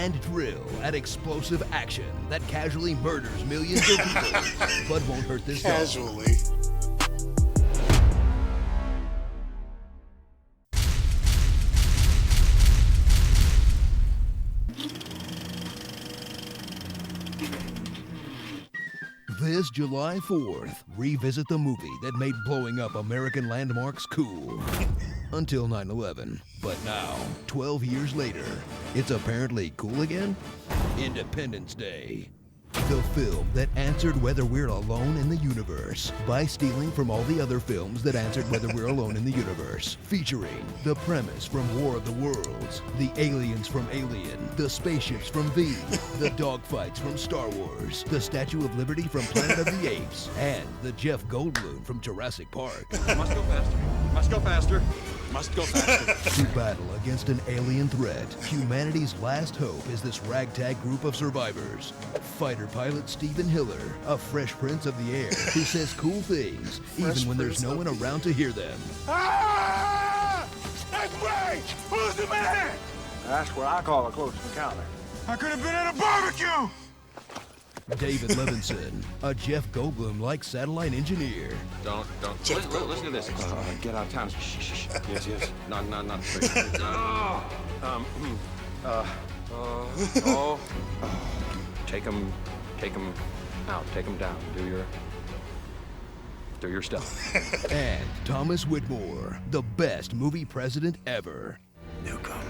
and thrill at explosive action that casually murders millions of people, but won't hurt this dog. Casually. This July 4th, revisit the movie that made blowing up American landmarks cool. Until 9/11. But now, 12 years later, it's apparently cool again? Independence Day. The film that answered whether we're alone in the universe by stealing from all the other films that answered whether we're alone in the universe. Featuring the premise from War of the Worlds, the aliens from Alien, the spaceships from V, the dogfights from Star Wars, the Statue of Liberty from Planet of the Apes, and the Jeff Goldblum from Jurassic Park. Must go faster. Must go faster. Must go faster. To battle against an alien threat, humanity's last hope is this ragtag group of survivors. Fighter pilot Stephen Hiller, a fresh prince of the air who says cool things even when there's no one around to hear them. Ah! That's right! Who's the man? That's what I call a close encounter. I could have been at a barbecue! David Levinson, a Jeff Goldblum-like satellite engineer. Don't. Listen to this. Get out of town. Shh. Yes. Not straight. Take him out. Take him down. Do your stuff. And Thomas Whitmore, the best movie president ever. Newcomb.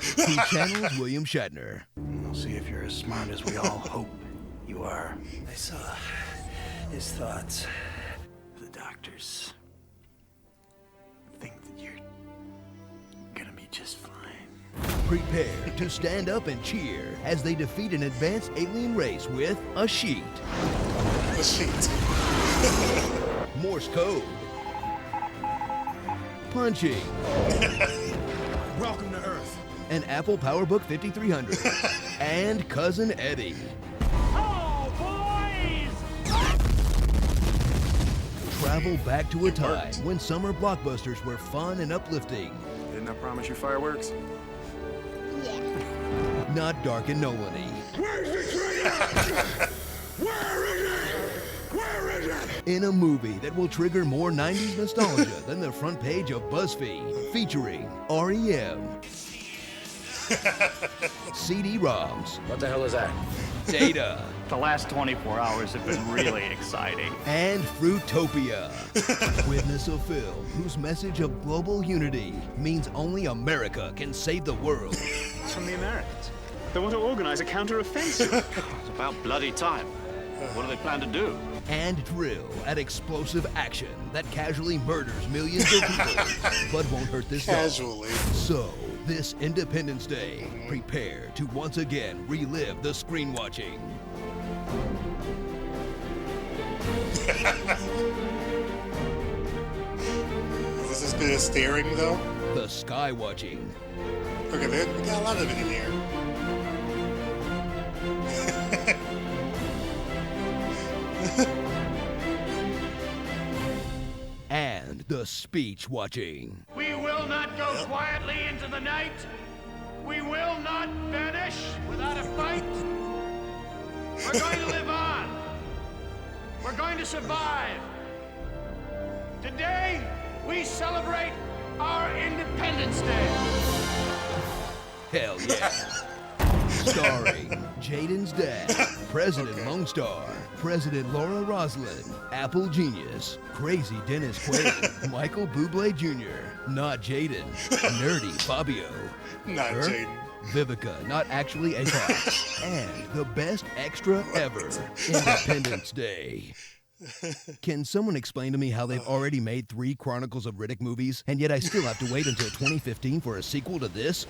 He channels William Shatner. We'll see if you're as smart as we all hope you are. I saw his thoughts. The doctors think that you're gonna be just fine. Prepare to stand up and cheer as they defeat an advanced alien race with a sheet. The sheet. Morse code. Punching. Welcome to Earth. An Apple PowerBook 5300. And Cousin Eddie. Oh, boys! Travel back to a time when summer blockbusters were fun and uplifting. Didn't I promise you fireworks? Not dark and Nolan-y. Where's the trailer? Where is it? Where is it? In a movie that will trigger more 90s nostalgia than the front page of BuzzFeed, featuring REM, CD-ROMs, What the hell is that? Data, The last 24 hours have been really exciting. and Fruitopia. Witness a film whose message of global unity means only America can save the world. It's from the Americans. They want to organize a counter-offensive. It's about bloody time. What do they plan to do? And thrill at explosive action that casually murders millions of people, but won't hurt this dog. Casually. So, this Independence Day, prepare to once again relive the screen watching. Is this as good as staring, though? The sky watching. Okay, we got a lot of it in here. And the speech watching. We will not go quietly into the night. We will not vanish without a fight. We're going to live on. We're going to survive. Today, we celebrate our Independence Day. Hell yeah. Starring Jaden's dad, President Lone Star, President Laura Roslin, Apple Genius, Crazy Dennis Quaid, Michael Bublé Jr., not Jaden, Nerdy Fabio, Not her, Jaden. Vivica, not actually a fox, and the best extra ever, Independence Day. Can someone explain to me how they've already made 3 Chronicles of Riddick movies, and yet I still have to wait until 2015 for a sequel to this?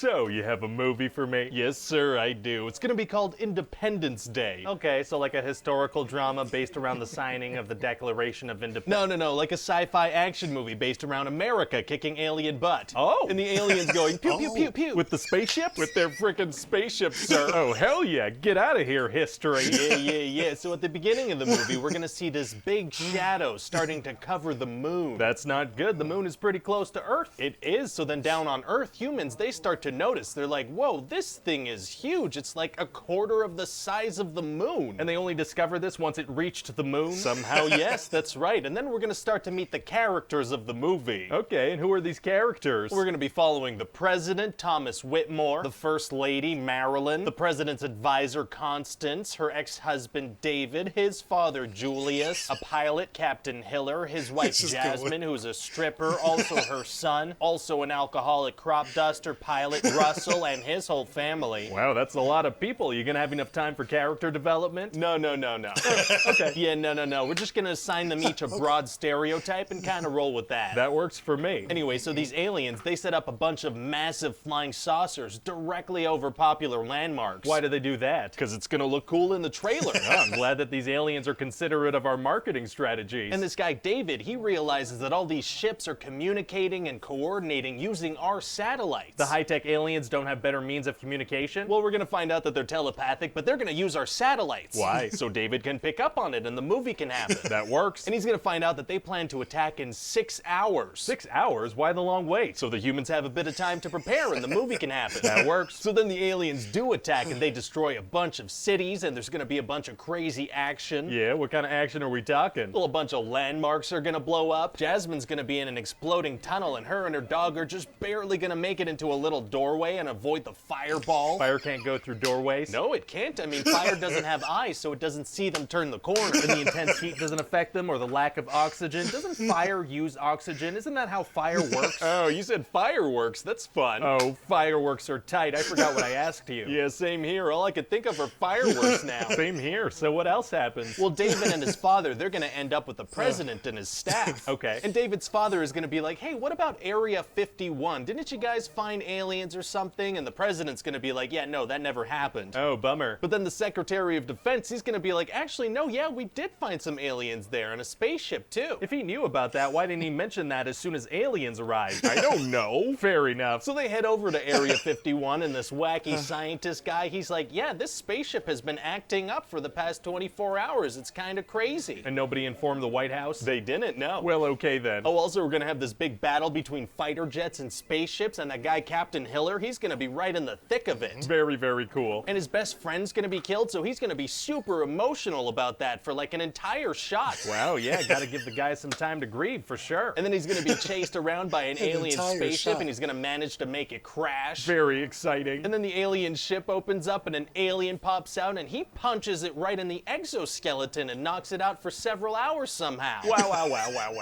So, you have a movie for me? Yes, sir, I do. It's gonna be called Independence Day. Okay, so like a historical drama based around the signing of the Declaration of Independence. No, like a sci-fi action movie based around America kicking alien butt. Oh. And the aliens going pew pew pew pew. With the spaceships? With their frickin' spaceships, sir. Oh, hell yeah. Get out of here, history. Yeah. So at the beginning of the movie, we're gonna see this big shadow starting to cover the moon. That's not good. The moon is pretty close to Earth. It is. So then down on Earth, humans, they start to notice. They're like, whoa, this thing is huge. It's like a quarter of the size of the moon. And they only discovered this once it reached the moon? Somehow, yes, that's right. And then we're gonna start to meet the characters of the movie. Okay, and who are these characters? We're gonna be following the president, Thomas Whitmore, the first lady, Marilyn, the president's advisor, Constance, her ex-husband, David, his father, Julius, a pilot, Captain Hiller, his wife, This is Jasmine, going. who's a stripper, also her son, also an alcoholic crop duster, pilot, Russell, and his whole family. Wow, that's a lot of people. You gonna have enough time for character development? No. Okay. Yeah, no. We're just gonna assign them each a broad stereotype and kind of roll with that. That works for me. Anyway, so these aliens, they set up a bunch of massive flying saucers directly over popular landmarks. Why do they do that? Because it's gonna look cool in the trailer. Oh, I'm glad that these aliens are considerate of our marketing strategies. And this guy, David, he realizes that all these ships are communicating and coordinating using our satellites. the high-tech aliens don't have better means of communication? Well, we're gonna find out that they're telepathic, but they're gonna use our satellites. Why? So David can pick up on it and the movie can happen. That works. And he's gonna find out that they plan to attack in 6 hours. 6 hours? Why the long wait? So the humans have a bit of time to prepare and the movie can happen. That works. So then the aliens do attack and they destroy a bunch of cities and there's gonna be a bunch of crazy action. Yeah, what kind of action are we talking? Well, a bunch of landmarks are gonna blow up. Jasmine's gonna be in an exploding tunnel and her and her dog are just barely gonna make it into a little doorway and avoid the fireball. Fire can't go through doorways? No, it can't. I mean, fire doesn't have eyes, so it doesn't see them turn the corner. And the intense heat doesn't affect them, or the lack of oxygen? Doesn't fire use oxygen? Isn't that how fire works? Oh, you said fireworks. That's fun. Oh, fireworks are tight. I forgot what I asked you. Yeah, same here. All I could think of are fireworks now. Same here. So what else happens? Well, David and his father, they're gonna end up with the president and his staff. Okay. And David's father is gonna be like, hey, what about Area 51? Didn't you guys find aliens or something? And the president's gonna be like, yeah, no, that never happened. Oh, bummer. But then the Secretary of Defense, he's gonna be like, actually, no, yeah, we did find some aliens there and a spaceship too. If he knew about that, why didn't he mention that as soon as aliens arrived? I don't know. Fair enough. So they head over to Area 51 and this wacky scientist guy, he's like, yeah, this spaceship has been acting up for the past 24 hours. It's kind of crazy. And nobody informed the White House? They didn't, no. Well, okay then. Oh, also, we're gonna have this big battle between fighter jets and spaceships, and that guy, Captain Hiller, he's gonna be right in the thick of it. Very, very cool. And his best friend's gonna be killed, so he's gonna be super emotional about that for like an entire shot. Wow, yeah, gotta give the guy some time to grieve, for sure. And then he's gonna be chased around by an alien entire spaceship, shot. and he's gonna manage to make it crash. Very exciting. And then the alien ship opens up and an alien pops out and he punches it right in the exoskeleton and knocks it out for several hours somehow. Wow.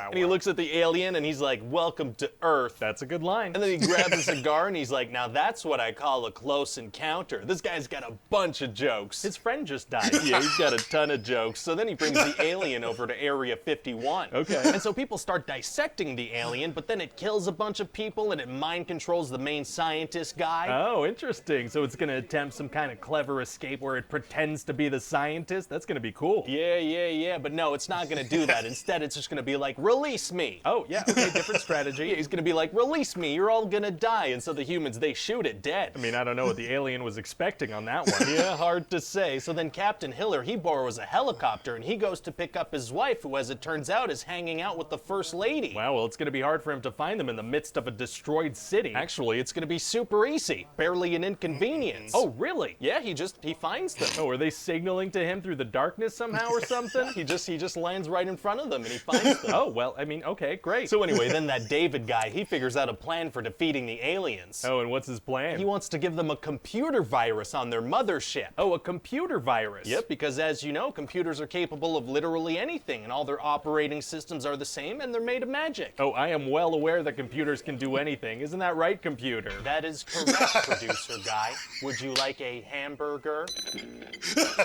And he looks at the alien and he's like, welcome to Earth. That's a good line. And then he grabs a cigar and he's like, now that's what I call a close encounter. This guy's got a bunch of jokes. His friend just died. Yeah, he's got a ton of jokes. So then he brings the alien over to Area 51. Okay. And so people start dissecting the alien, but then it kills a bunch of people and it mind controls the main scientist guy. Oh, interesting. So it's gonna attempt some kind of clever escape where it pretends to be the scientist? That's gonna be cool. Yeah, but no, it's not gonna do that. Instead, it's just gonna be like, release me. Oh, yeah, okay, different strategy. Yeah, he's gonna be like, release me, you're all gonna die. And so the humans, they shoot it dead. I mean, I don't know what the alien was expecting on that one. Yeah, hard to say. So then Captain Hiller, he borrows a helicopter and he goes to pick up his wife, who, as it turns out, is hanging out with the First Lady. Wow, well, it's gonna be hard for him to find them in the midst of a destroyed city. Actually, it's gonna be super easy. Barely an inconvenience. Oh, really? Yeah, he finds them. Oh, are they signaling to him through the darkness somehow or something? He just lands right in front of them and he finds them. Oh, well, I mean, okay, great. So anyway, then that David guy, he figures out a plan for defeating the aliens. Oh, and what's his plan? He wants to give them a computer virus on their mothership. Oh, a computer virus? Yep, because as you know, computers are capable of literally anything, and all their operating systems are the same, and they're made of magic. Oh, I am well aware that computers can do anything. Isn't that right, computer? That is correct, producer guy. Would you like a hamburger?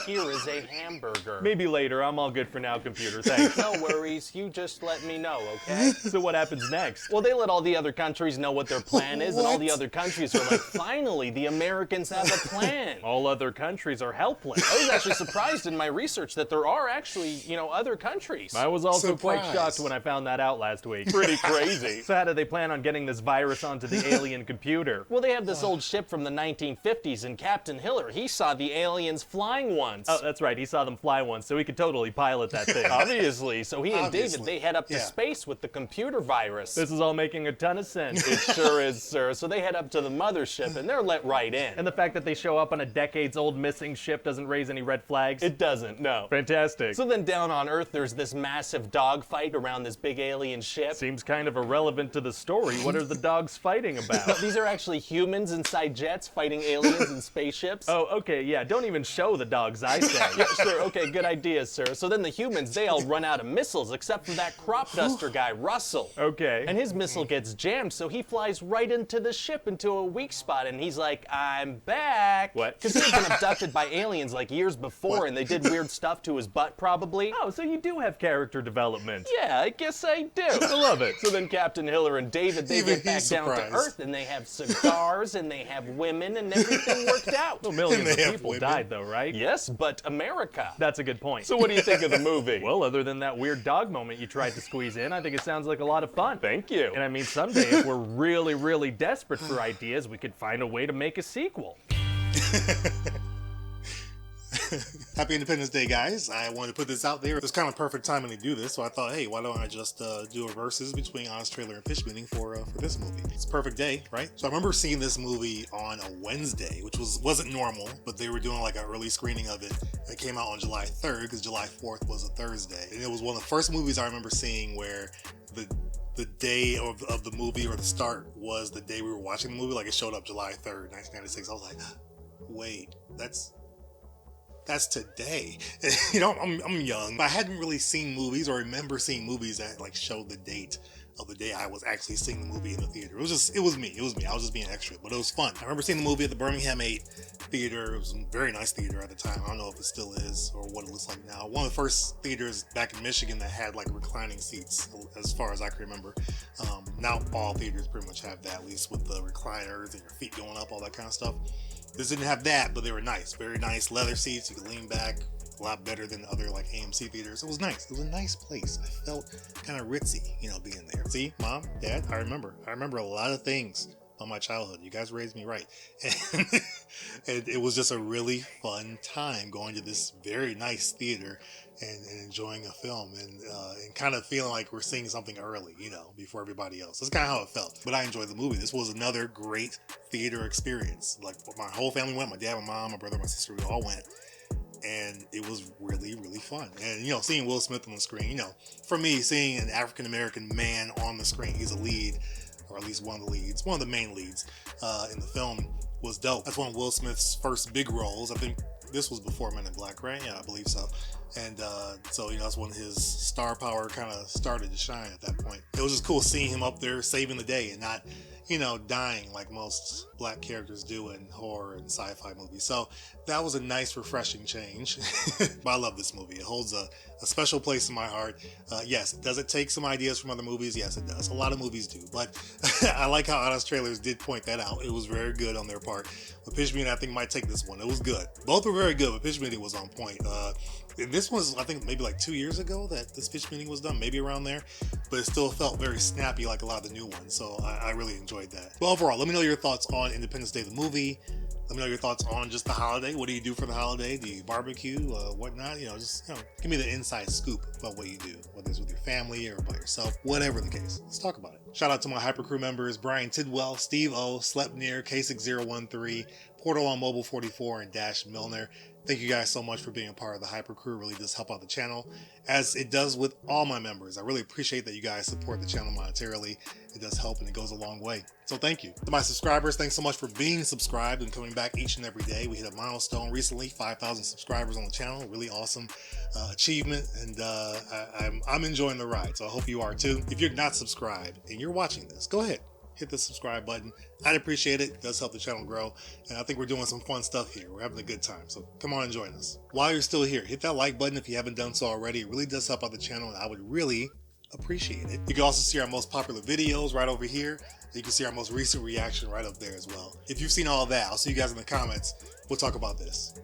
Here is a hamburger. Maybe later. I'm all good for now, computer. Thanks. No worries. You just let me know, okay? So what happens next? Well, they let all the other countries know what their plan is, and all the other countries countries are like, finally, the Americans have a plan. All other countries are helpless. I was actually surprised in my research that there are actually, other countries. I was also quite shocked when I found that out last week. Pretty crazy. So how do they plan on getting this virus onto the alien computer? Well, they have this old ship from the 1950s, and Captain Hiller, he saw the aliens flying once. Oh, that's right, he saw them fly once, so he could totally pilot that thing. Obviously. So he and David, they head up to space with the computer virus. This is all making a ton of sense. It sure is, sir. So they head up to the mothership, and they're let right in. And the fact that they show up on a decades-old missing ship doesn't raise any red flags? It doesn't, no. Fantastic. So then down on Earth, there's this massive dogfight around this big alien ship. Seems kind of irrelevant to the story. What are the dogs fighting about? These are actually humans inside jets fighting aliens in spaceships. Oh, okay, yeah, don't even show the dogs, I say. Yeah, sure, okay, good idea, sir. So then the humans, they all run out of missiles, except for that crop duster guy, Russell. Okay. And his missile gets jammed, so he flies right into the ship into a weak spot, and he's like, I'm back. What? Because he had been abducted by aliens like years before, and they did weird stuff to his butt, probably. Oh, so you do have character development. Yeah, I guess I do. I love it. So then Captain Hiller and David, they get back down to Earth, and they have cigars, and they have women, and everything worked out. Well, millions of people died, though, right? Yes, but America. That's a good point. So what do you think of the movie? Well, other than that weird dog moment you tried to squeeze in, I think it sounds like a lot of fun. Thank you. And I mean, someday, if we're really, really desperate for ideas, we could find a way to make a sequel. Happy Independence Day, guys. I wanted to put this out there. It was kind of perfect timing to do this, so I thought, hey, why don't I just do a versus between Honest Trailer and Fish Meeting for this movie. It's a perfect day, right? So I remember seeing this movie on a Wednesday, which wasn't normal, but they were doing like an early screening of it. It came out on July 3rd, because July 4th was a Thursday. And it was one of the first movies I remember seeing where the day of the movie, or the start, was the day we were watching the movie. Like, it showed up July 3rd, 1996. I was like, wait, that's today. I'm young. I hadn't really seen movies or remember seeing movies that like showed the date of the day I was actually seeing the movie in the theater. It was me. I was just being extra, but it was fun. I remember seeing the movie at the Birmingham 8 theater. It was a very nice theater at the time. I don't know if it still is or what it looks like now. One of the first theaters back in Michigan that had like reclining seats, as far as I can remember. Now all theaters pretty much have that, at least with the recliners and your feet going up, all that kind of stuff. This didn't have that, but they were nice. Very nice leather seats. You could lean back. A lot better than other like AMC theaters. It was nice. It was a nice place. I felt kind of ritzy, being there. See, Mom, Dad, I remember a lot of things on my childhood. You guys raised me right. And it was just a really fun time going to this very nice theater and enjoying a film and kind of feeling like we're seeing something early, before everybody else. That's kind of how it felt. But I enjoyed the movie. This was another great theater experience. Like, my whole family went. My dad, my mom, my brother, my sister, we all went. And it was really, really fun. And, seeing Will Smith on the screen, for me, seeing an African-American man on the screen, he's a lead, or at least one of the main leads in the film, was dope. That's one of Will Smith's first big roles. I think this was before Men in Black, right? Yeah, I believe so. And so, that's when his star power kind of started to shine at that point. It was just cool seeing him up there saving the day and not, dying like most black characters do in horror and sci-fi movies. So that was a nice, refreshing change. But I love this movie. It holds a special place in my heart. Yes, does it take some ideas from other movies? Yes, it does. A lot of movies do. But I like how Honest Trailers did point that out. It was very good on their part. But Pitch Meeting, I think, might take this one. It was good. Both were very good, but Pitch Meeting was on point. This was, I think, maybe like 2 years ago that this Pitch Meeting was done, maybe around there, but it still felt very snappy like a lot of the new ones, so I really enjoyed that. But overall, let me know your thoughts on Independence Day, the movie. Let me know your thoughts on just the holiday. What do you do for the holiday? Do you barbecue, whatnot? Just give me the inside scoop about what you do, whether it's with your family or by yourself, whatever the case. Let's talk about it. Shout out to my Hyper Crew members, Brian Tidwell, Steve O, Slepnear, K6013, Portal on Mobile 44, and Dash Milner. Thank you guys so much for being a part of the Hyper Crew. It really does help out the channel, as it does with all my members. I really appreciate that you guys support the channel monetarily. It does help, and it goes a long way. So thank you. To my subscribers, thanks so much for being subscribed and coming back each and every day. We hit a milestone recently, 5,000 subscribers on the channel. Really awesome achievement, and I'm enjoying the ride, so I hope you are too. If you're not subscribed and you're watching this, go ahead. Hit the subscribe button. I'd appreciate it. It does help the channel grow. And I think we're doing some fun stuff here. We're having a good time. So come on and join us. While you're still here, hit that like button if you haven't done so already. It really does help out the channel, and I would really appreciate it. You can also see our most popular videos right over here. You can see our most recent reaction right up there as well. If you've seen all that, I'll see you guys in the comments. We'll talk about this.